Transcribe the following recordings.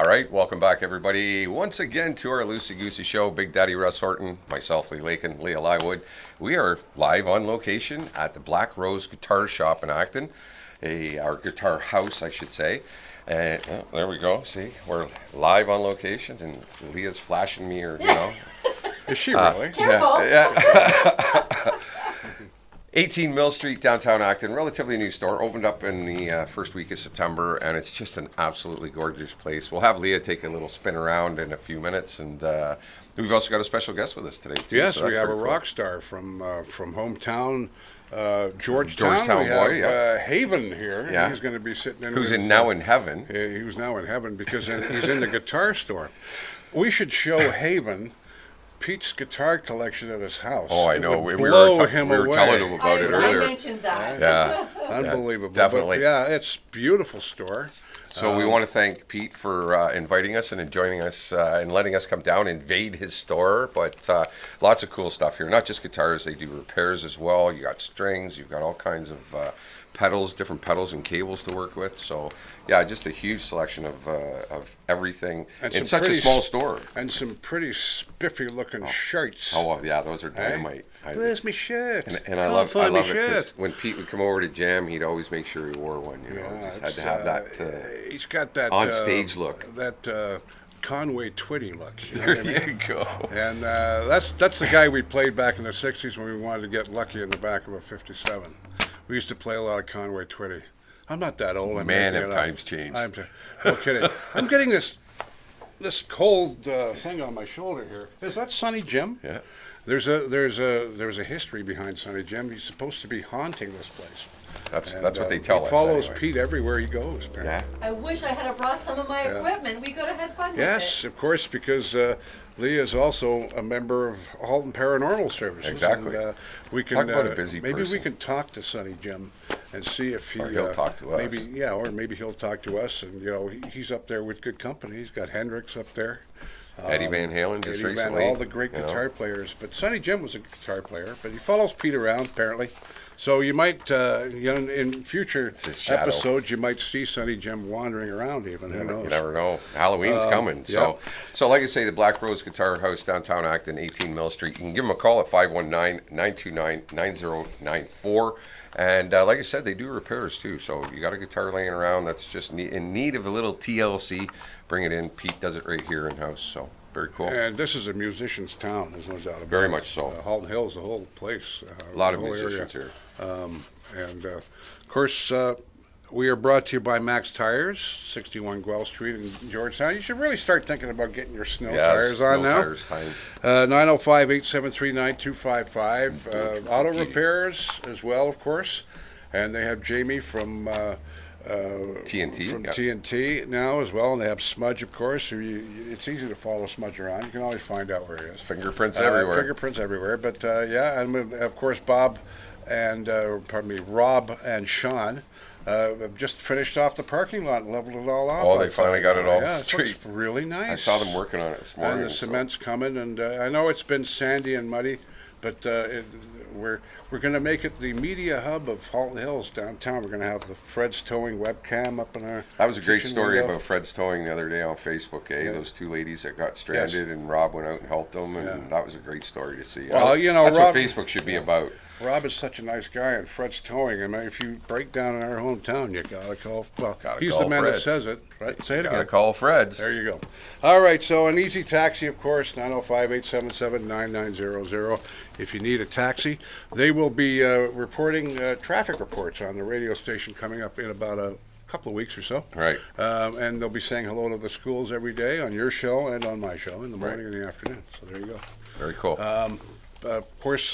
All right, welcome back, everybody, once again to our Loosey Goosey show. Big Daddy Russ Horton, myself, Lee Lakin, Leah Lywood. We are live on location at the Black Rose Guitar Shop in Acton, our guitar house, I should say. And there we go. See, we're live on location, and Leah's flashing me, or Is she really? Careful. Yeah. 18 Mill Street, downtown Acton, relatively new store, opened up in the first week of September, and it's just an absolutely gorgeous place. We'll have Leah take a little spin around in a few minutes, and we've also got a special guest with us today, too. Yes, so we have a cool. rock star from hometown, Georgetown. Georgetown we boy, have Haven here. Yeah. He's going to be sitting in. Who's with, now in heaven. He was now in heaven because he's in the guitar store. We should show Haven Pete's guitar collection at his house. Oh, I It know. would We blow were him telling away. him about it I earlier. mentioned that. Yeah. Unbelievable. Yeah, definitely. But yeah, it's a beautiful store. So we want to thank Pete for inviting us and joining us and letting us come down and invade his store. But lots of cool stuff here. Not just guitars, they do repairs as well. You got strings, you've got all kinds of pedals, different pedals and cables to work with. So yeah, just a huge selection of everything And in some such a pretty small store. And some pretty spiffy looking shirts. Oh well, yeah, those are dynamite. Where's my shirt? And I love it because when Pete would come over to jam, he'd always make sure he wore one. Just had to have that. He's got that on stage look. That Conway Twitty look. There you go. And that's the guy we played back in the '60s when we wanted to get lucky in the back of a '57. We used to play a lot of Conway Twitty. I'm not that old. Man, have times changed. No kidding. I'm getting this cold thing on my shoulder here. Is that Sonny Jim? Yeah. There's a history behind Sonny Jim. He's supposed to be haunting this place. That's what they tell us. He follows anyway. Pete everywhere he goes, apparently. Yeah. I wish I had brought some of my equipment. We could have had fun Yes, with it. of course, because Leah is also a member of Halton Paranormal Services. Exactly. And, we can Talk about a busy maybe we person. can talk to Sonny Jim and see if he Or he'll talk to us. Maybe he'll talk to us. And he's up there with good company. He's got Hendrix up there. Eddie Van Halen just Eddie recently. all the great guitar players. But Sonny Jim was a guitar player, but he follows Pete around apparently. So you might, in future his shadow. episodes, you might see Sonny Jim wandering around. Even who knows? You never know. Halloween's coming. yeah. So like I say, the Black Rose Guitar House, downtown Acton, 18 Mill Street. You can give them a call at 519-929-9094. And like I said, they do repairs too. So you got a guitar laying around that's just in need of a little TLC, bring it in. Pete does it right here in house. So very cool. And this is a musician's town, there's no doubt about it. Very much so. Halton Hills, the whole place. A lot of the whole musicians area. here. And of course, we are brought to you by Max Tires, 61 Guelph Street in Georgetown. You should really start thinking about getting your snow tires on snow now. Tires time. 905-873-9255. Auto repairs as well, of course. And they have Jamie from TNT. From yeah. TNT now as well, and they have Smudge, of course. So it's easy to follow Smudge around. You can always find out where he is. Fingerprints everywhere. Fingerprints everywhere. But and of course Rob and Sean have just finished off the parking lot and leveled it all off. Oh, they finally got it all yeah, straight. It looks really nice. I saw them working on it this morning. And the cement's coming, and I know it's been sandy and muddy, but we're going to make it the media hub of Halton Hills downtown. We're going to have the Fred's Towing webcam up in our That was a great kitchen story window. about Fred's Towing the other day on Facebook. Yeah. Those two ladies that got stranded, and Rob went out and helped them, and that was a great story to see. Well, that's Rob, what Facebook should be about. Rob is such a nice guy, and Fred's Towing. I mean, if you break down in our hometown, you gotta call. Well, he's call the man Fred's. that says it, right? Say it Gotta again. call Fred's. There you go. All right, so an easy taxi, of course, 905-877-9900. If you need a taxi, they will be reporting traffic reports on the radio station coming up in about a couple of weeks or so. Right. And they'll be saying hello to the schools every day on your show and on my show in the morning Right. and the afternoon. So there you go. Very cool. Of course,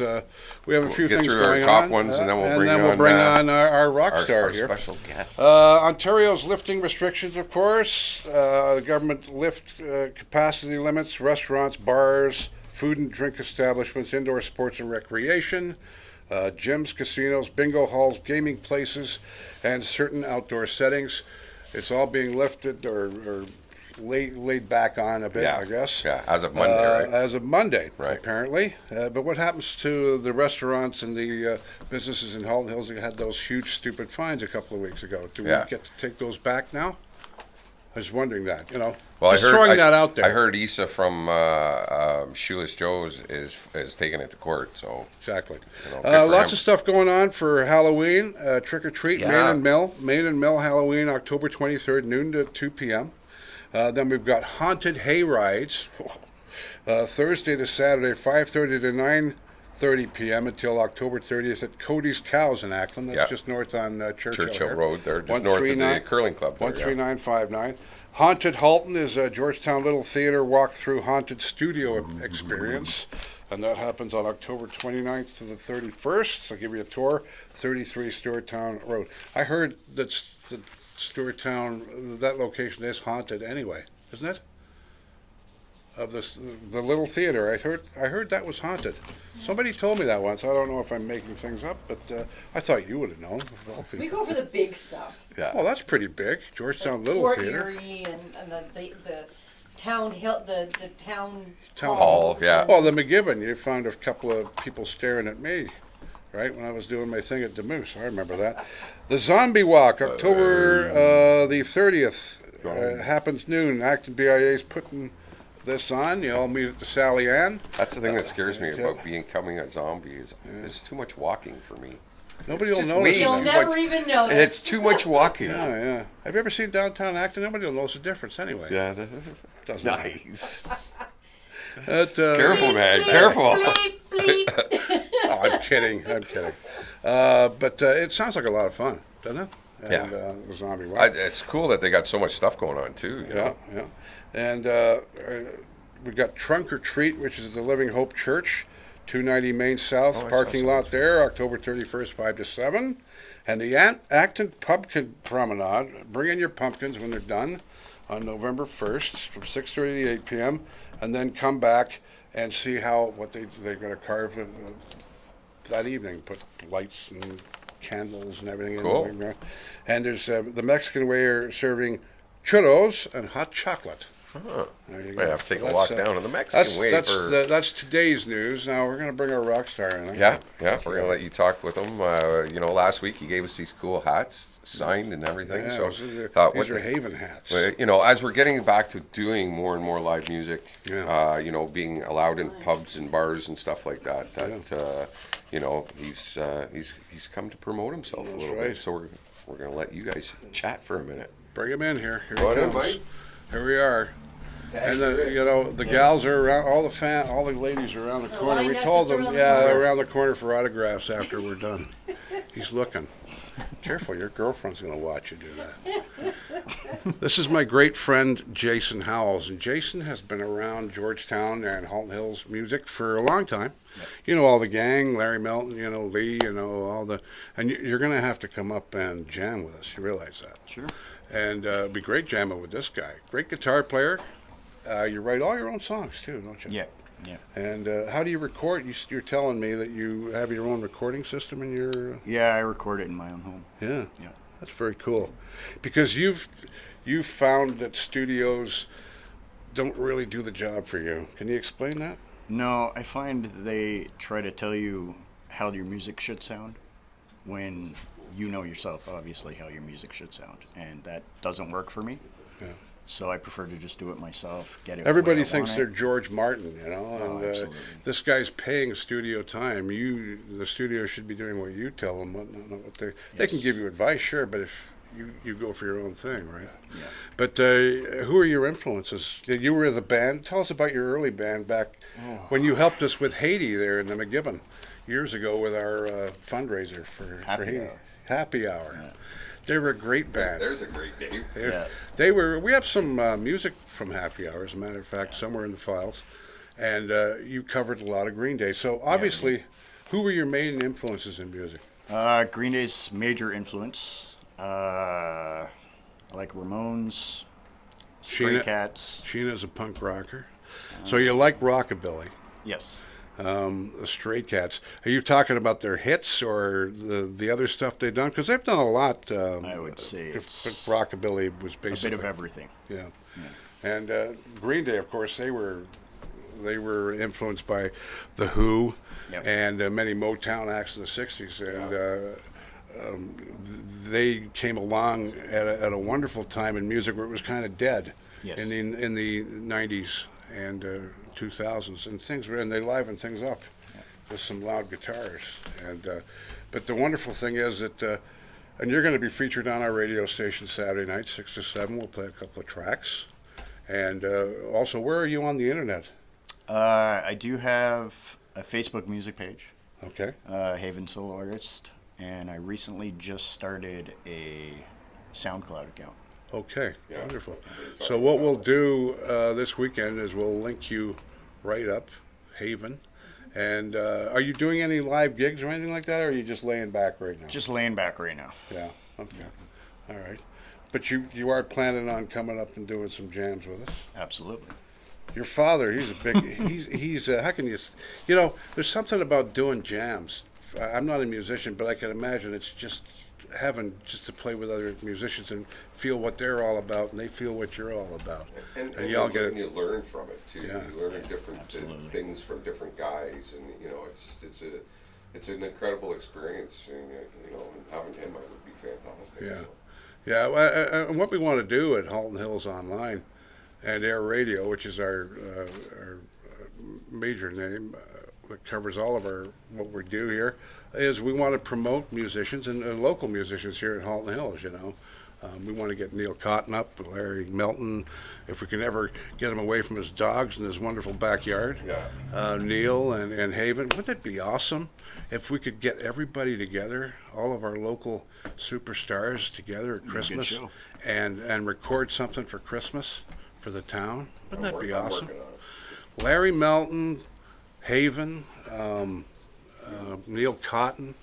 we have a few get things through our going top on, ones, and then we'll bring on our rock our star here. special guest. Ontario's lifting restrictions, of course. The government lift capacity limits, restaurants, bars, food and drink establishments, indoor sports and recreation, gyms, casinos, bingo halls, gaming places, and certain outdoor settings. It's all being lifted or laid back on a bit, Yeah. I guess. Yeah, as of Monday, right? As of Monday, Right. apparently. But what happens to the restaurants and the businesses in Halton Hills that had those huge, stupid fines a couple of weeks ago? Do we Yeah. get to take those back now? I was wondering that, you know. Well, Just throwing that out there. I heard Issa from Shoeless Joe's is taking it to court. So Exactly. you know, good for Lots him. of stuff going on for Halloween. Trick or treat, Yeah. Main and Mill Halloween, October 23rd, noon to 2 p.m. Then we've got haunted hay rides, Thursday to Saturday, 5:30 to 9:30 p.m. until October 30th at Cody's Cows in Acton. That's Yeah. just north on Churchill Churchill here. Road there, just north of the 139 curling club. There, yeah. 13959. Haunted Halton is a Georgetown Little Theater walk-through haunted studio experience, and that happens on October 29th to the 31st. So I'll give you a tour, 33 Stewarttown Road. I heard that Stewarttown, that location is haunted anyway, isn't it? Of the little theater, I heard that was haunted. Somebody told me that once. I don't know if I'm making things up, but I thought you would have known. We go for the big stuff. Yeah. Well, that's pretty big. Georgetown Little Fort Theater. Erie and the town hill, the town Town hall, halls yeah. and- Well, the McGibbon, you found a couple of people staring at me, right, when I was doing my thing at the Moose. I remember that. The Zombie Walk, October the 30th, happens noon. Acton BIA's putting this on. You all meet at the Sally Ann. That's the thing that scares me about becoming a zombie is there's too much walking for me. Nobody It's will just notice. way You'll too never much- even notice. It's too much walking. Yeah, yeah. Have you ever seen downtown Acton? Nobody will notice the difference anyway. Yeah. Doesn't matter. Nice. Careful, man. Bleep, Careful. bleep, bleep. Oh, I'm kidding. But it sounds like a lot of fun, doesn't it? And, Yeah. the Zombie Walk. It's cool that they got so much stuff going on too. You know? Yeah. And we've got Trunk or Treat, which is at the Living Hope Church, 290 Main South, Oh, I saw parking some lot of those. there, October 31st, 5 to 7. And the Acton Pumpkin Promenade, bring in your pumpkins when they're done on November 1st from 6:30 to 8 p.m. And then come back and see what they're going to carve that evening, put lights and candles and everything Cool. in there. And there's the Mexican way are serving churros and hot chocolate. Huh. There you Might go. have to take So a walk that's, down on the Mexican way. that's today's news. Now we're going to bring our rock star in. Yeah. We're gonna let you talk with him. Last week he gave us these cool hats, signed and everything. Yeah, so these are Haven hats. as we're getting back to doing more and more live music, Yeah. being allowed in pubs and bars and stuff like that. He's come to promote himself a little right. bit. So we're gonna let you guys chat for a minute. Bring him in here. Here Go he on in, comes. buddy. Here we are. And the gals are around. All the ladies are around the They're corner. lined We up told just them, around the corner. around the corner for autographs after we're done. He's looking. Careful, your girlfriend's going to watch you do that. This is my great friend Jason Howells, and Jason has been around Georgetown and Halton Hills music for a long time. You know all the gang, Larry Melton, Lee, all the, and you're going to have to come up and jam with us. You realize that? Sure. And it'd be great jamming with this guy. Great guitar player. You write all your own songs too, don't you? Yeah. Yeah. And how do you record? You're telling me that you have your own recording system in your. Yeah, I record it in my own home. Yeah. Yeah. That's very cool, because you've found that studios don't really do the job for you. Can you explain that? No, I find they try to tell you how your music should sound when you know yourself, obviously, how your music should sound. And that doesn't work for me. Yeah. So I prefer to just do it myself, get it. Everybody where I thinks want they're it. George Martin, and absolutely. this guy's paying studio time. The studio should be doing what you tell them. What they can Yes. give you advice, sure, but if you go for your own thing, right? Yeah. But who are your influences? You were the band. Tell us about your early band back when you helped us with Haiti there in the McGibbon years ago with our fundraiser for Happy Haiti. Hour. Happy Hour. Yeah. They were a great band. There's a great name. Yeah. They were. We have some music from Happy Hour, as a matter of fact, somewhere in the files. And you covered a lot of Green Day. So obviously, who were your main influences in music? Green Day's major influence. I like Ramones, Stray Sheena- Cats. Sheena's a punk rocker. So you like rockabilly. Yes. The Stray Cats. Are you talking about their hits or the other stuff they've done? Because they've done a lot. I would say but it's rockabilly was a basically bit of everything. Yeah. And Green Day, of course, they were influenced by the Who Yep. and many Motown acts in the '60s. And they came along at a wonderful time in music where it was kind of dead Yes. in the 90s and 2000s, and they livened things up with some loud guitars. But the wonderful thing is that, and you're going to be featured on our radio station Saturday night, 6 to 7. We'll play a couple of tracks. And also, where are you on the internet? I do have a Facebook music page, Okay. Haven Solo Artist, and I recently just started a SoundCloud account. Okay, Yeah. wonderful. So what we'll do this weekend is we'll link you right up, Haven. And are you doing any live gigs or anything like that, or are you just laying back right now? Just laying back right now. Yeah, okay. All right. But you are planning on coming up and doing some jams with us? Absolutely. Your father, he's a big, he's how can you, there's something about doing jams. I'm not a musician, but I can imagine it's just having just to play with other musicians and feel what they're all about, and they feel what you're all about. And y'all get it. you learn from it too. Yeah. You learn different Absolutely. things from different guys, and it's an incredible experience. And and having him would be fantastic. Yeah. So. Yeah, well, what we want to do at Halton Hills Online and Air Radio, which is our major name that covers all of what we do here, is we want to promote musicians and local musicians here at Halton Hills. We want to get Neil Cotton up, Larry Melton, if we can ever get him away from his dogs in his wonderful backyard. Yeah. Neil and Haven. Wouldn't it be awesome if we could get everybody together, all of our local superstars together at Be a good Christmas, show. and record something for Christmas for the town? Wouldn't that be I'm awesome? working on it. Larry Melton, Haven, Neil Cotton,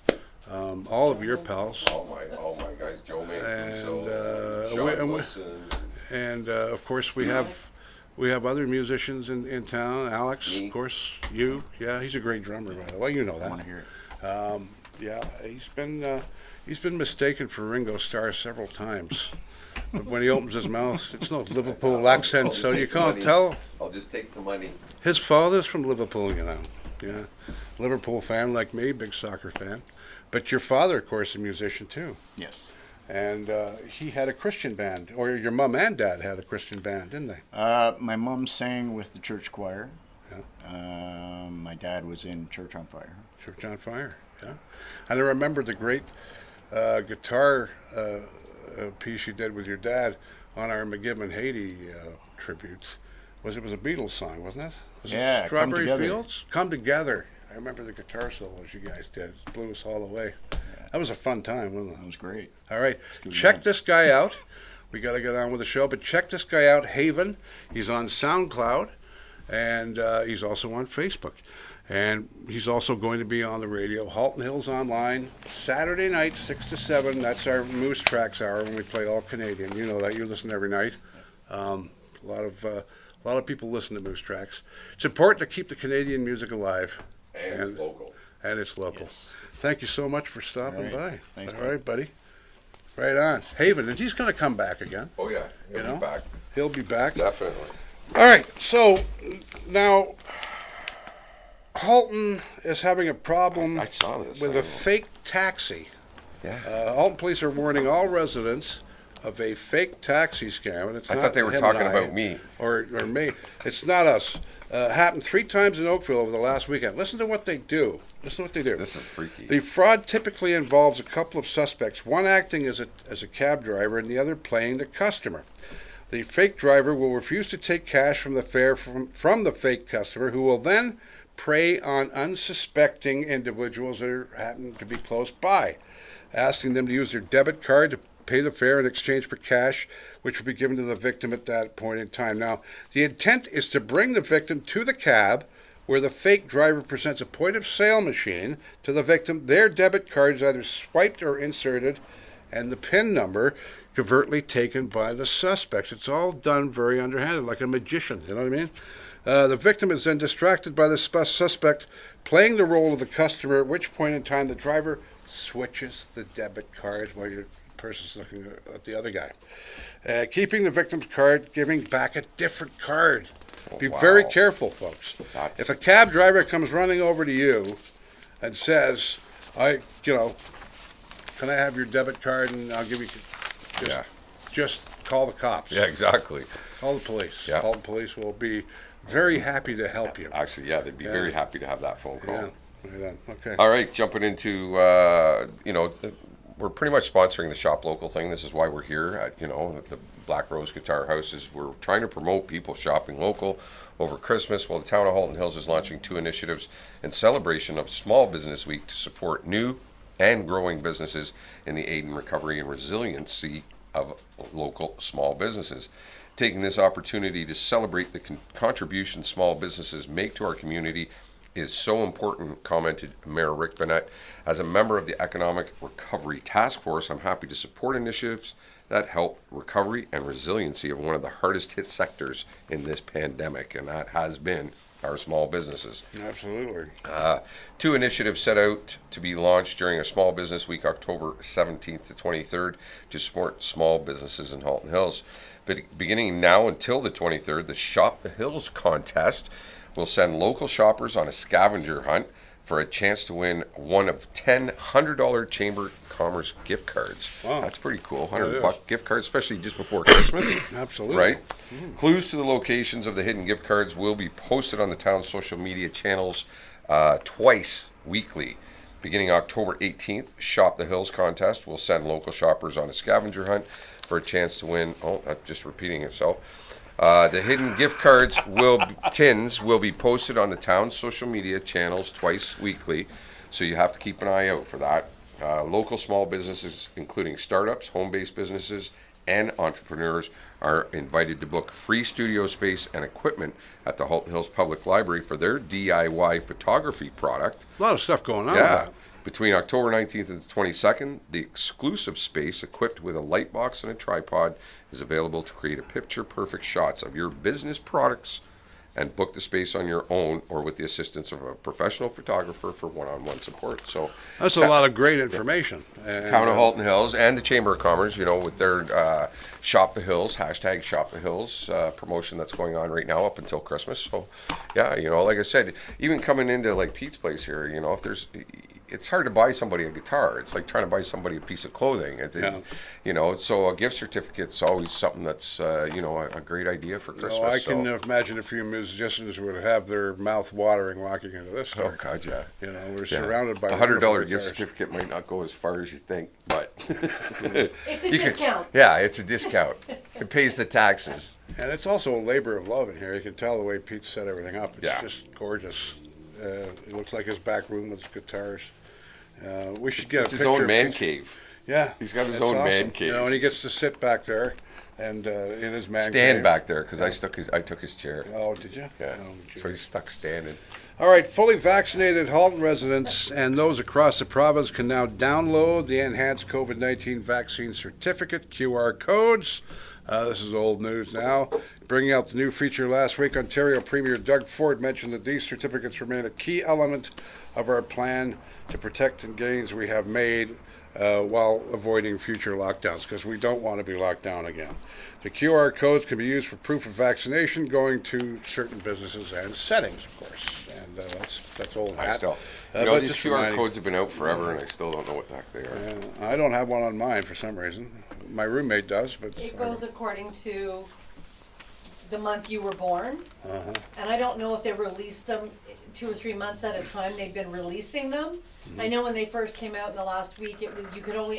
all of your pals. All my guys, Joe And, Mancuso, we- Sean and we- Wilson. And of course we have other musicians in town. Alex, Me. of course, you. Yeah, he's a great drummer, by the way. You know I want that. to hear it. Yeah, he's been mistaken for Ringo Starr several times. But when he opens his mouth, it's no Liverpool I'll accent, just so take you the can't money. tell. I'll just take the money. His father's from Liverpool, Yeah, Liverpool fan like me, big soccer fan. But your father, of course, a musician too. Yes. And he had a Christian band, or your mom and dad had a Christian band, didn't they? My mom sang with the church choir. Yeah. My dad was in Church on Fire. Church on Fire, yeah. And I remember the great guitar piece you did with your dad on our McGibbon Haiti tributes. It was a Beatles song, wasn't it? Was Yeah, it Come Strawberry Together. Fields? Come Together. I remember the guitar solos you guys did. It blew us all away. That was a fun time, wasn't it? That was great. All right, good check man. this guy out. We got to get on with the show, but check this guy out, Haven. He's on SoundCloud, and he's also on Facebook. And he's also going to be on the radio, Halton Hills Online, Saturday night, 6 to 7. That's our Moose Tracks hour when we play all Canadian. You know that. You listen every night. A lot of people listen to Moose Tracks. It's important to keep the Canadian music alive. And local. And it's local. Yes. Thank you so much for stopping All right. by. Thanks, All bud. right, buddy. Right on. Haven, and he's going to come back again. Oh yeah, he'll You know? be back. He'll be back. Definitely. All right, so now Halton is having a problem I saw this. with I a know. fake taxi. Yeah. Halton police are warning all residents of a fake taxi scam. And it's I not thought they were him talking and I, about me. Or me. It's not us. Happened 3 times in Oakville over the last weekend. Listen to what they do. Listen to what they do. This is freaky. The fraud typically involves a couple of suspects, one acting as a cab driver and the other playing the customer. The fake driver will refuse to take cash from the fare from the fake customer, who will then prey on unsuspecting individuals that happen to be close by, asking them to use their debit card to pay the fare in exchange for cash, which will be given to the victim at that point in time. Now, the intent is to bring the victim to the cab, where the fake driver presents a point-of-sale machine to the victim. Their debit card is either swiped or inserted, and the PIN number covertly taken by the suspects. It's all done very underhanded, like a magician, you know what I mean? The victim is then distracted by the suspect playing the role of the customer, at which point in time the driver switches the debit card while your person's looking at the other guy. Keeping the victim's card, giving back a different card. Be wow. very careful, folks. That's- If a cab driver comes running over to you and says, can I have your debit card and I'll give you, just, Yeah. just call the cops. Yeah, exactly. Call the police. Yeah. Call the police. Will be very happy to help you. Actually, yeah, they'd be very happy to have that phone call. Yeah. Right on. Okay. All right, jumping into, we're pretty much sponsoring the Shop Local thing. This is why we're here at, the Black Rose Guitar House. Is we're trying to promote people shopping local over Christmas. Well, the town of Halton Hills is launching 2 initiatives in celebration of Small Business Week to support new and growing businesses in the aid and recovery and resiliency of local small businesses. Taking this opportunity to celebrate the contribution small businesses make to our community is so important, commented Mayor Rick Bennett. As a member of the Economic Recovery Task Force, I'm happy to support initiatives that help recovery and resiliency of one of the hardest hit sectors in this pandemic, and that has been our small businesses. Absolutely. 2 initiatives set out to be launched during a Small Business Week, October 17th to 23rd, to support small businesses in Halton Hills. But beginning now until the 23rd, the Shop the Hills contest will send local shoppers on a scavenger hunt for a chance to win one of 10 $100 Chamber of Commerce gift cards. Wow. That's pretty cool. Yeah, it is. $100 gift cards, especially just before Christmas. Absolutely. Right? Clues to the locations of the hidden gift cards will be posted on the town's social media channels twice weekly. Beginning October 18th, Shop the Hills contest will send local shoppers on a scavenger hunt for a chance to win. Oh, that's just repeating itself. The hidden gift cards tins will be posted on the town's social media channels twice weekly, so you have to keep an eye out for that. Local small businesses, including startups, home-based businesses, and entrepreneurs, are invited to book free studio space and equipment at the Halton Hills Public Library for their DIY photography product. A lot of stuff going on with Yeah. that. Between October 19th and the 22nd, the exclusive space equipped with a light box and a tripod is available to create picture-perfect shots of your business products, and book the space on your own or with the assistance of a professional photographer for one-on-one support. So That's a lot of great information. And, Town of Halton Hills and the Chamber of Commerce, with their Shop the Hills, hashtag Shop the Hills promotion that's going on right now up until Christmas. So, yeah, like I said, even coming into like Pete's place here, if it's hard to buy somebody a guitar. It's like trying to buy somebody a piece of clothing. So a gift certificate's always something that's, a great idea for Christmas. I can imagine a few musicians would have their mouth watering walking into this Oh, store. God, yeah. We're surrounded by A $100 wonderful gift guitars. certificate might not go as far as you think, but It's a You can- discount. yeah, it's a discount. It pays the taxes. And it's also a labor of love in here. You can tell the way Pete set everything up. It's Yeah. just gorgeous. It looks like his back room with guitars. We should get It's a his picture own of man Pete's- cave. Yeah. He's got his it's own man awesome. cave. And he gets to sit back there and in his man Stand cave. back there because I took his chair. Oh, did you? Yeah, Oh, so he's stuck standing. All right, fully vaccinated Halton residents and those across the province can now download the enhanced COVID-19 vaccine certificate QR codes. This is old news now. Bringing out the new feature last week, Ontario Premier Doug Ford mentioned that these certificates remain a key element of our plan to protect the gains we have made while avoiding future lockdowns, because we don't want to be locked down again. The QR codes can be used for proof of vaccination going to certain businesses and settings, of course. And that's old hat. But These just QR reminding- codes have been out forever, and I still don't know what the heck they are. I don't have one on mine for some reason. My roommate does, but It goes according to the month you were born. Uh-huh. And I don't know if they release them 2 or 3 months at a time. They've been releasing them. Mm-hmm. I know when they first came out in the last week, it was you could only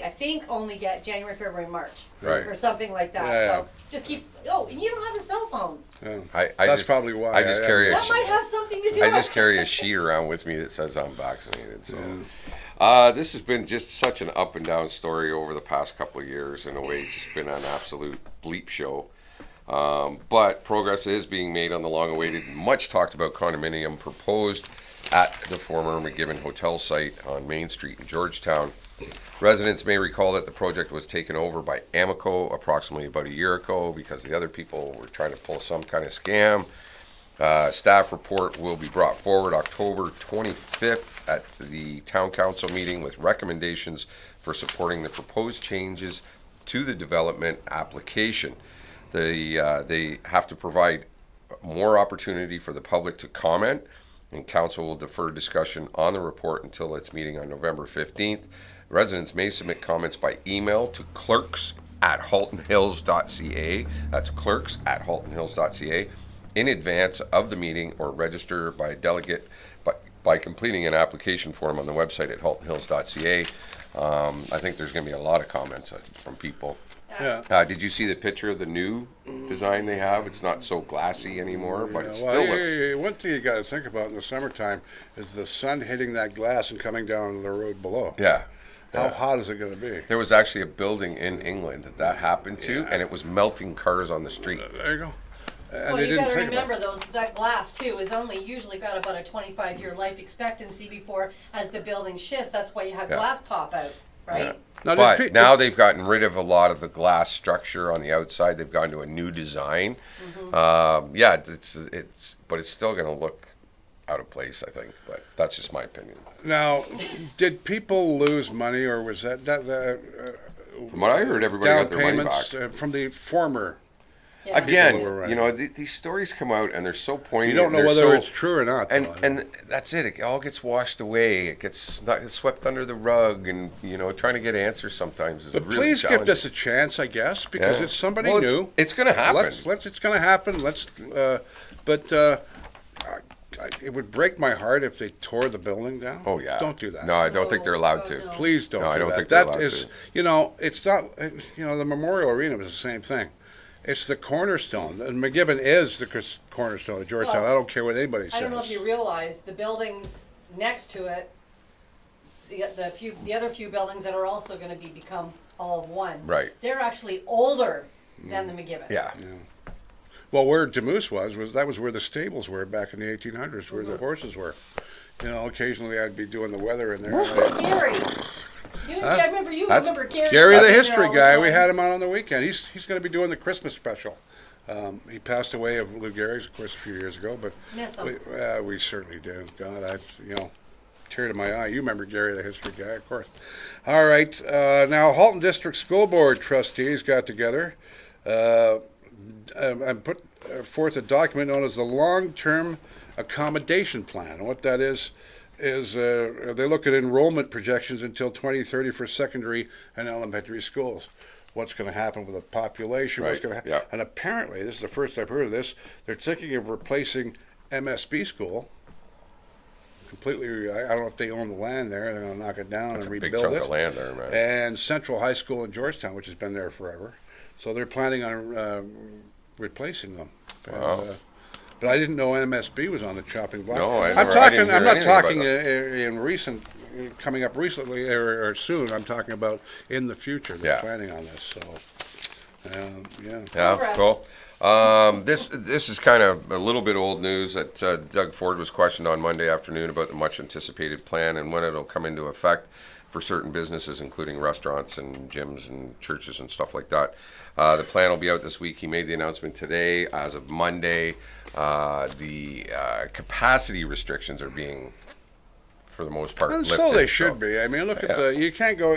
get January, February, March, Right. or something like that. Yeah, So just keep. Oh, and you don't have a cell phone. Yeah. I That's just, probably why I just I carry a That sheet. might have something to do. I with just it. carry a sheet around with me that says I'm vaccinated. So, this has been just such an up and down story over the past couple of years. In a way, it's just been an absolute bleep show. But progress is being made on the long-awaited, much talked about condominium proposed at the former McGibbon Hotel site on Main Street in Georgetown. Residents may recall that the project was taken over by Amico approximately about a year ago because the other people were trying to pull some kind of scam. Staff report will be brought forward October 25th at the Town Council meeting with recommendations for supporting the proposed changes to the development application. They have to provide more opportunity for the public to comment, and Council will defer discussion on the report until its meeting on November 15th. Residents may submit comments by email to clerks@haltonhills.ca. That's clerks@haltonhills.ca in advance of the meeting, or register by delegate by completing an application form on the website at haltonhills.ca. I think there's going to be a lot of comments from people. Yeah. Did you see the picture of the new design they have? It's not so glassy anymore, but it Well, still looks... one thing you got to think about in the summertime is the sun hitting that glass and coming down the road below. Yeah. How hot is it going to be? There was actually a building in England that happened to, and it was melting cars on the street. There you go. And Well, they you didn't gotta think about remember that glass too is only usually got about a 25-year life expectancy before, as the building shifts, that's why you have Yeah. glass pop out, right? Yeah. Now, But now they've gotten rid of a lot of the glass structure on the outside. They've gone to a new design. Yeah, but it's still going to look out of place, I think. But that's just my opinion. Now, did people lose money, or was that From what I heard, everybody down got their money payments back. From the former? Yeah. Again, People were right. you know, these stories come out and they're so poignant. You don't know they're whether so, it's true or not. and though. and that's it. It all gets washed away. It gets swept under the rug, and trying to get answers sometimes is But really please give challenging. this a chance, I guess, because Yeah. it's somebody Well, new. It's going to happen. It's going to happen. It would break my heart if they tore the building down. Oh yeah. Don't do that. No, I don't think they're allowed Oh, to. no. Please don't. No, I do don't that. think they're That allowed is, to. it's not. The Memorial Arena was the same thing. It's the cornerstone, and McGibbon is the cornerstone of Georgetown. Well, I don't care what anybody says. I don't know if you realize, the buildings next to it, the other few buildings that are also gonna become all of one. Right. They're actually older than the McGibbon. Yeah. Well, where Demus was where the stables were back in the 1800s, where the horses were. Occasionally I'd be doing the weather in there. Gary, I remember Gary. Gary, sitting the there history all guy, we time. had him on the weekend. He's going to be doing the Christmas special. He passed away of Lou Gehrig's, of course, a few years ago, but Miss him. we certainly do. God, tear to my eye. You remember Gary, the history guy, of course. All right, now Halton District School Board trustees got together and put forth a document known as the Long-Term Accommodation Plan. And what that is they look at enrollment projections until 2030 for secondary and elementary schools. What's going to happen with the population? What's Right, going to yeah. And apparently, this is the first I've heard of this, they're thinking of replacing MSB school completely. I don't know if they own the land there. They're going to knock it down That's a and big rebuild chunk it. of land there, man. And Central High School in Georgetown, which has been there forever. So they're planning on replacing them. Wow. And, but I didn't know MSB was on the chopping block. No, I I'm didn't hear not anything about talking that. in recent, coming up recently or soon. I'm talking about in the future. They're Yeah. planning on this. So, yeah. Yeah, Progress. cool. This is kind of a little bit old news that Doug Ford was questioned on Monday afternoon about the much anticipated plan and when it'll come into effect for certain businesses, including restaurants and gyms and churches and stuff like that. The plan will be out this week. He made the announcement today. As of Monday, the capacity restrictions are being, for the most part, And lifted. so they should be. I mean, look at Yeah. you can't go.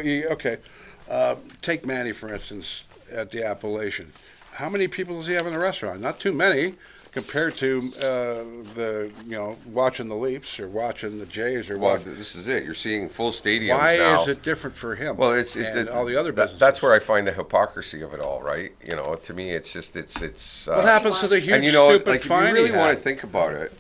Take Manny for instance at the Appalachian. How many people does he have in the restaurant? Not too many compared to watching the Leafs or watching the Jays or Well, what. this is it. You're seeing full stadiums Why now. is it different for him? Well, and all the other businesses. That's where I find the hypocrisy of it all, right? To me, it's just it's. What happens to the huge and stupid like if you fine really he want to had? think about it,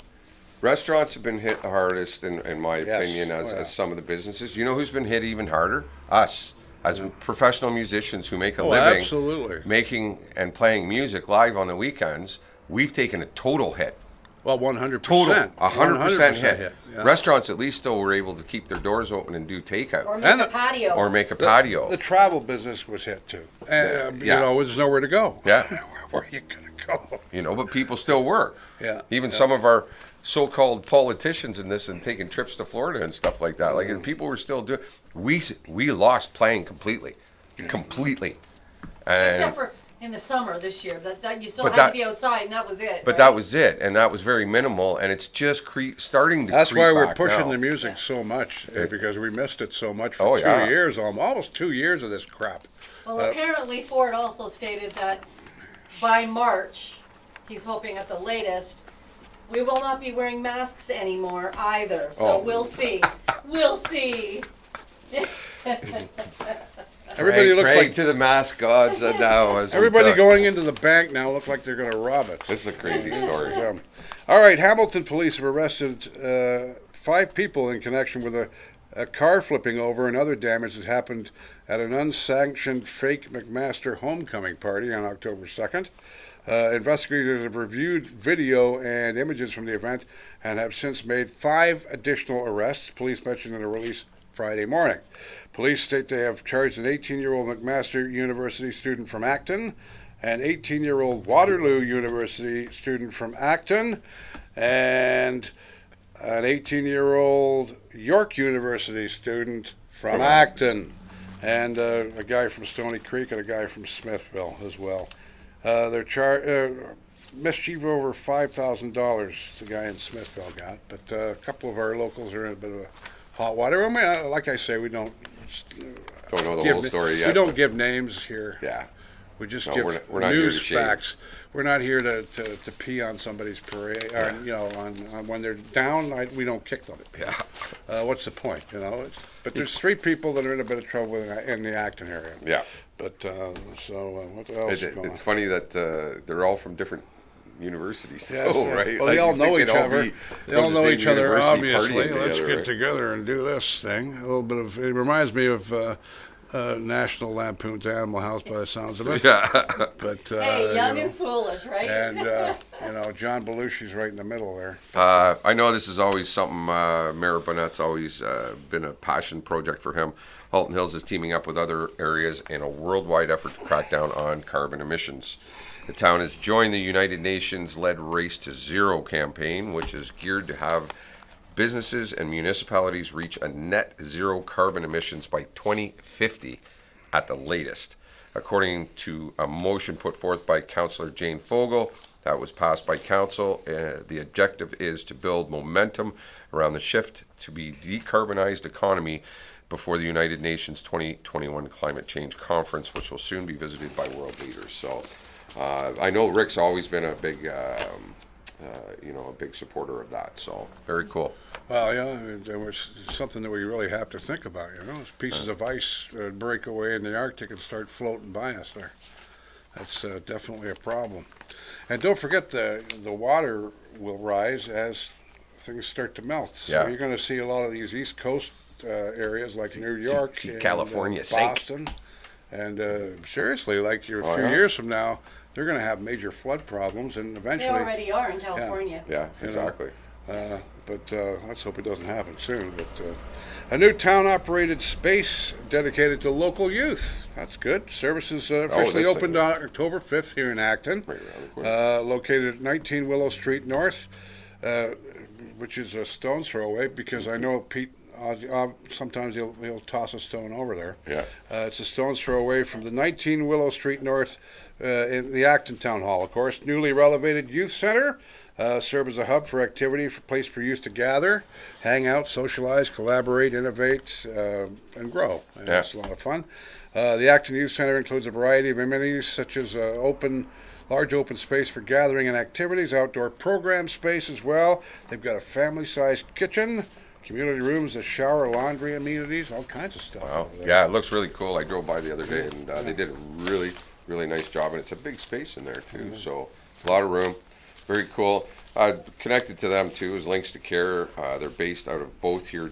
restaurants have been hit the hardest, in my Yes. opinion, Oh, yeah. as some of the businesses. You know who's been hit even harder? Us, as professional musicians who make a Oh, living absolutely. making and playing music live on the weekends. We've taken a total hit. Well, 100%. Total, 100% hit. Yeah. Restaurants at least still were able to keep their doors open and do takeout. Or make And a the- patio. Or make a patio. The travel business was hit too. And, Yeah. there's nowhere to go. Yeah. Where are you gonna go? But people still work. Yeah. Even some of our so-called politicians in this and taking trips to Florida and stuff like that. Like people were still doing. We lost playing completely. And, Except for in the summer this year, that you still But had that- to be outside, and that was it. but right? that was it, and that was very minimal, and it's just starting to. That's creep why we're back pushing now. the music so much because we missed it so much Oh, for 2 yeah. years, almost 2 years of this crap. Well, apparently Ford also stated that by March, he's hoping at the latest, we will not be wearing masks anymore either. So Oh. we'll see. We'll see. Everybody looks Pray like to the mask gods now. As we everybody talk. going into the bank now look like they're going to rob it. This is a crazy story. Yeah. All right, Hamilton police have arrested 5 people in connection with a car flipping over and other damage that happened at an unsanctioned fake McMaster homecoming party on October 2nd. Investigators have reviewed video and images from the event and have since made 5 additional arrests, police mentioned in a release Friday morning. Police state they have charged an 18-year-old McMaster University student from Acton, an 18-year-old Waterloo University student from Acton, and an 18-year-old York University student from Acton, and a guy from Stony Creek and a guy from Smithville as well. They're mischief over $5,000 the guy in Smithville got, but a couple of our locals are in a bit of hot water. I mean, like I say, we don't know the give whole story yet. We don't give names here. Yeah. We just No, give we're not here news to shame. facts. We're not here to pee on somebody's parade, or on when they're down. We don't kick them. Yeah. What's the point? But there's 3 people that are in a bit of trouble in the Acton area. Yeah. But what else is going It's on? funny that they're all from different universities, Yes, still, yeah. right? Well, they all you'd think know they'd each all other. be They from all the know same each other, university obviously. partying Let's together, get right? together and do this thing. A little bit of it reminds me of National Lampoon's Animal House by the sounds of it. Yeah. But Hey, young and foolish, right? and John Belushi's right in the middle there. I know this is always something Mayor Bonnett's always been a passion project for him. Halton Hills is teaming up with other areas in a worldwide effort to crack down on carbon emissions. The town has joined the United Nations-led Race to Zero campaign, which is geared to have businesses and municipalities reach a net zero carbon emissions by 2050 at the latest. According to a motion put forth by Councillor Jane Fogel that was passed by Council, the objective is to build momentum around the shift to be decarbonized economy before the United Nations 2021 Climate Change Conference, which will soon be visited by world leaders. So I know Rick's always been a big, a big supporter of that. So very cool. Well, there was something that we really have to think about. Those pieces of ice break away in the Arctic and start floating by us there. That's definitely a problem. And don't forget the water will rise as things start to melt. So Yeah. you're going to see a lot of these East Coast areas like New York, see and, California sink. Boston, and seriously, like a Oh, few yeah. years from now, they're going to have major flood problems, and They eventually. already are in California. Yeah, You know. exactly. But let's hope it doesn't happen soon. But a new town-operated space dedicated to local youth. That's good. Services officially this opened thing. on October 5th here in Acton, Right around the corner. located at 19 Willow Street North, which is a stone's throw away, because I know Pete, sometimes he'll toss a stone over there. Yeah. It's a stone's throw away from the 19 Willow Street North in the Acton Town Hall, of course. Newly renovated youth center. Serve as a hub for activity, for place for youth to gather, hang out, socialize, collaborate, innovate, and grow. And Yeah. It's a lot of fun. The Acton Youth Center includes a variety of amenities such as large open space for gathering and activities, outdoor program space as well. They've got a family-sized kitchen, community rooms, a shower, laundry amenities, all kinds of stuff. Wow. over there. Yeah, it looks really cool. I drove by the other day, and they did a really, really nice job, and it's a big space in there too. So a lot of room. Very cool. Connected to them too is Links to Care. They're based out of both here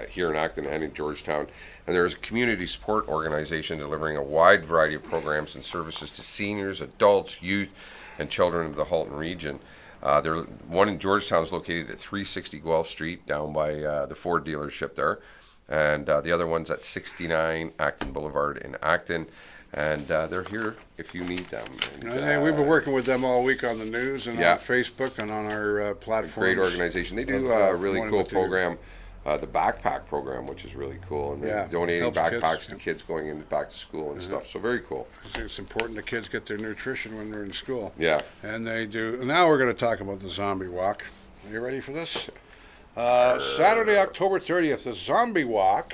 here in Acton and in Georgetown. And there's a community support organization delivering a wide variety of programs and services to seniors, adults, youth, and children of the Halton region. One in Georgetown is located at 360 Guelph Street, down by the Ford dealership there, and the other one's at 69 Acton Boulevard in Acton. And they're here if you need them. And, Hey, we've been working with them all week on the news and Yeah. on Facebook and on our platforms. Great organization. They do of, a really wanting cool to do- program, the backpack program, which is really cool, and they're Yeah, donating helps kids, backpacks to yeah. kids going in back to school and stuff. So very cool. It's important that kids get their nutrition when they're in school. Yeah. And they do. Now we're going to talk about the zombie walk. Are you ready for this? Saturday, October 30th, the zombie walk.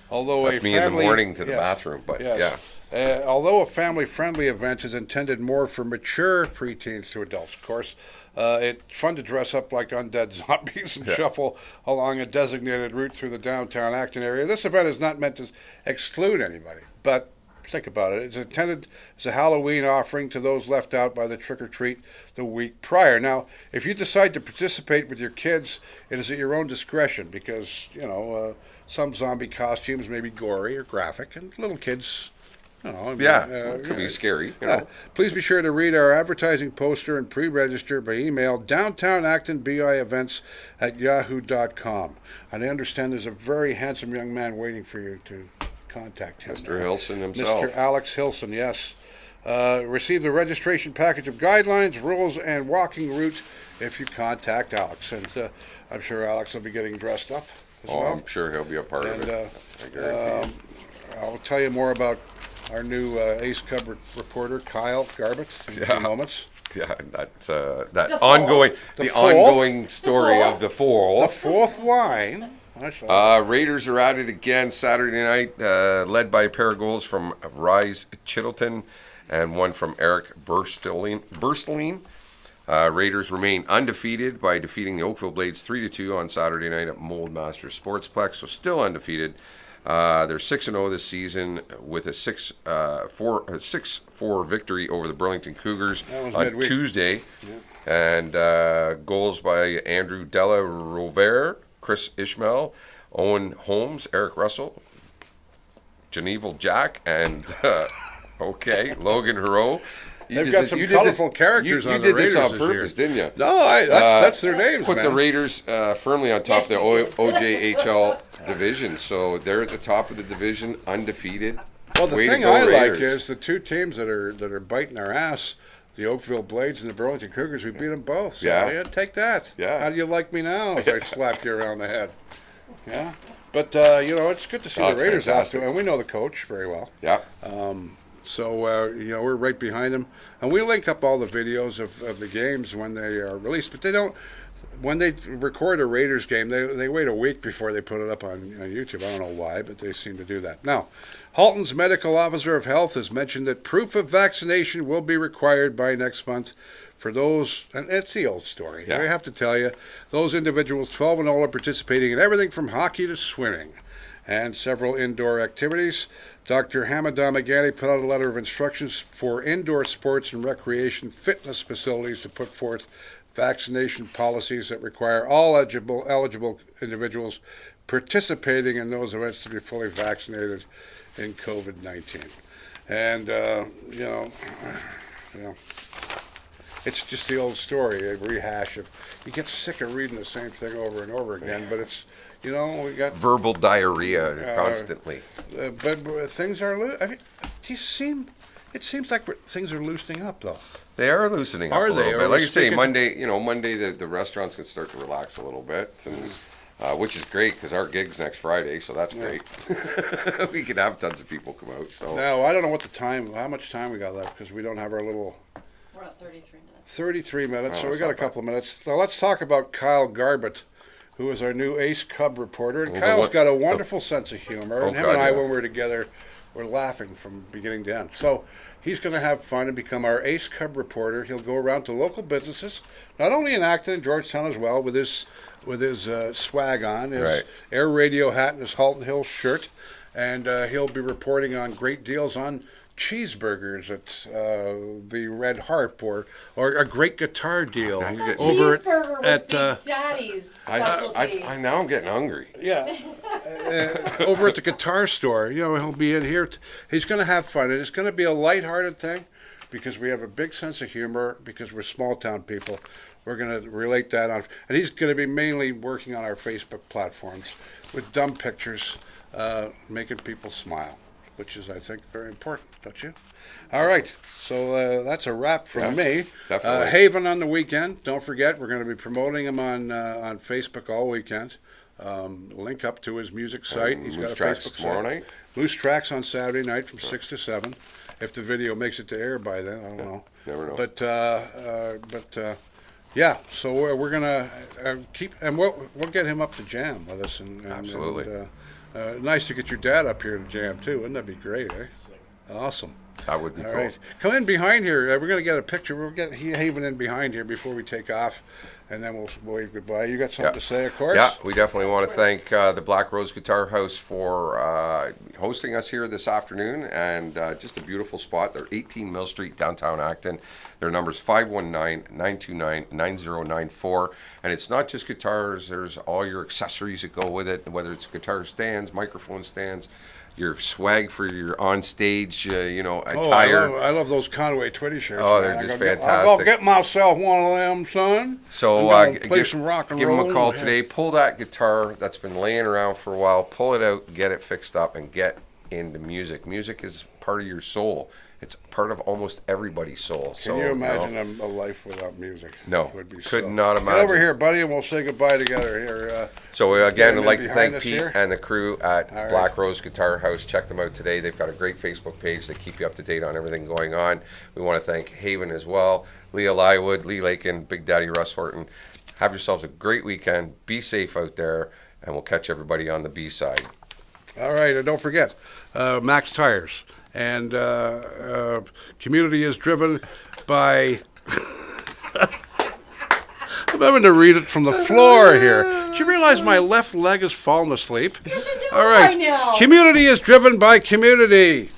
Although That's a me in the family, morning to the yes, bathroom, but yes. yeah. Although a family-friendly event is intended more for mature preteens to adults, of course, it's fun to dress up like undead zombies and shuffle along a designated route through the downtown Acton area. This event is not meant to exclude anybody, but think about it. It's intended as a Halloween offering to those left out by the trick-or-treat the week prior. Now, if you decide to participate with your kids, it is at your own discretion because, some zombie costumes may be gory or graphic, and little kids, It could be scary. Please be sure to read our advertising poster and pre-register by email downtownactonbivents@yahoo.com. And I understand there's a very handsome young man waiting for you to contact him. Mr. Hilson himself. Mr. Alex Hilson, yes. Receive the registration package of guidelines, rules, and walking route if you contact Alex. And I'm sure Alex will be getting dressed up as well. I'm sure he'll be a part of it. I guarantee you. I'll tell you more about our new Ace Cub reporter, Kyle Garbett, in a few moments. Yeah, that The ongoing story of the fall. The fourth line. Raiders are at it again Saturday night, led by a pair of goals from Rise Chittleton and one from Eric Bursteline. Raiders remain undefeated by defeating the Oakville Blades 3-2 on Saturday night at Moldmaster Sportsplex, so still undefeated. They're 6-0 this season with a 6-4 victory over the Burlington Cougars on midweek. Tuesday. Yeah. And goals by Andrew Della Rovere, Chris Ishmael, Owen Holmes, Eric Russell, Genevieve Jack, and Logan Hero. They've got some colorful characters on the Raiders. You did this on purpose, didn't you? No, that's their names, Put man. the Raiders firmly on top Yes, of you the OJHL division, so they're at the top of the division, undefeated. Well, the Way to thing go, I Raiders. like is the two teams that are biting our ass, the Oakville Blades and the Burlington Cougars. We beat them both. So, Yeah. take that. Yeah. How do you like me now? As I slap you around the head. Yeah. But it's good to see the it's Raiders out fantastic. there, and we know the coach very well. Yeah. So we're right behind them, and we link up all the videos of the games when they are released. But they don't. When they record a Raiders game, they wait a week before they put it up on YouTube. I don't know why, but they seem to do that. Now, Halton's medical officer of health has mentioned that proof of vaccination will be required by next month for those, and it's the old story. Yeah. I have to tell you, those individuals 12 and older participating in everything from hockey to swimming and several indoor activities. Dr. Hamadah Magani put out a letter of instructions for indoor sports and recreation fitness facilities to put forth vaccination policies that require all eligible individuals participating in those events to be fully vaccinated in COVID-19. And, it's just the old story, a rehash of, you get sick of reading the same thing over and over again, but it's, we got Verbal diarrhea constantly. but things are. I mean, it seems like things are loosening up, though. They are loosening up Are a they? little Are bit. we Like you say, sticking- Monday the restaurants can start to relax a little bit, and which is great because our gig's next Friday, so that's great. We can have tons of people come out. So Now I don't know how much time we got left because we don't have our little We're at 33 minutes. 33 minutes, Oh, so we that's got a not bad. couple of minutes. Now let's talk about Kyle Garbett, who is our new Ace Cub reporter. And Well, Kyle's what- got a wonderful sense of humor, Oh, and him God, and I, yeah. when we're together, we're laughing from beginning to end. So he's going to have fun and become our Ace Cub reporter. He'll go around to local businesses, not only in Acton and Georgetown as well, with his swag on, his Right. Air Radio hat and his Halton Hills shirt, and he'll be reporting on great deals on cheeseburgers at the Red Harp, or a great guitar deal Now you're getting- over Cheeseburger was at Big Daddy's specialty. I now I'm getting hungry. over at the guitar store. He'll be in here. He's going to have fun, and it's going to be a lighthearted thing because we have a big sense of humor because we're small town people. We're going to relate that on, and he's going to be mainly working on our Facebook platforms with dumb pictures, making people smile, which is, I think, very important, don't you? All right, so that's a wrap from me. definitely. Haven on the weekend. Don't forget, we're going to be promoting him on Facebook all weekend. Link up to his music site. He's Loose got a Tracks Facebook tomorrow site. night? Loose Tracks on Saturday night from 6 to 7. If the video makes it to air by then, I don't know. Never know. But yeah, so we're gonna keep, and we'll get him up to jam with us. And Absolutely. nice to get your dad up here to jam too. Wouldn't that be great, eh? Awesome. That would be All cool. right. Come in behind here. We're going to get a picture. We'll get Haven in behind here before we take off, and then we'll wave goodbye. You got something Yeah. to say, of course? Yeah, we definitely want to thank the Black Rose Guitar House for hosting us here this afternoon, and just a beautiful spot. They're 18 Mill Street, downtown Acton. Their number's 519-929-9094, and it's not just guitars. There's all your accessories that go with it, whether it's guitar stands, microphone stands, your swag for your on-stage, attire. I love those Conway Twitty shirts. Oh, man. they're just I'll fantastic. go get myself one of them, son. So I'm gonna play some rock and give roll. them a call today. Pull that guitar that's been laying around for a while. Pull it out, get it fixed up, and get into music. Music is part of your soul. It's part of almost everybody's soul. Can you imagine a life without music? No, It would be could not Get imagine. over here, buddy, and we'll say goodbye together here. So again, Getting I'd like in to behind thank us Pete here. and the crew at All right. Black Rose Guitar House. Check them out today. They've got a great Facebook page. They keep you up to date on everything going on. We want to thank Haven as well. Leah Lywood, Lee Lakin, Big Daddy Russ Horton. Have yourselves a great weekend. Be safe out there, and we'll catch everybody on the B side. All right, and don't forget, Max Tires. And community is driven by... I'm having to read it from the floor here. Do you realize my left leg has fallen asleep? You should do All it right. by now. Community is driven by community.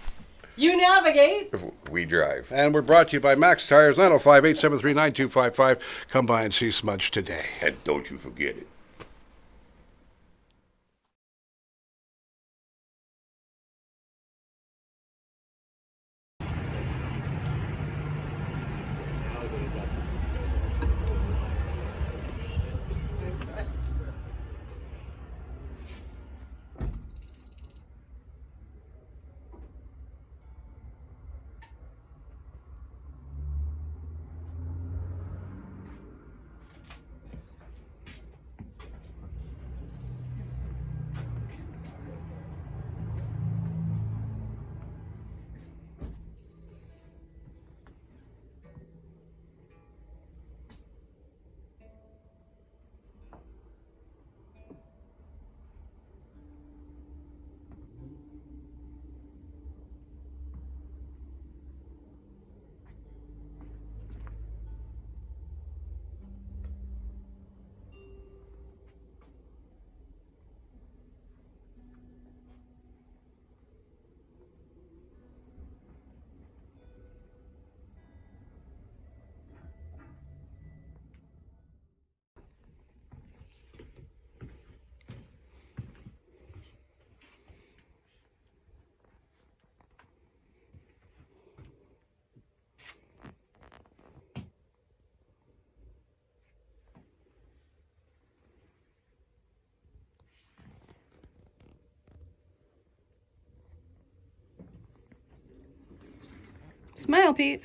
You navigate. We drive. And we're brought to you by Max Tires, 905-873-9255. Come by and see Smudge today. And don't you forget it. Smile, Pete.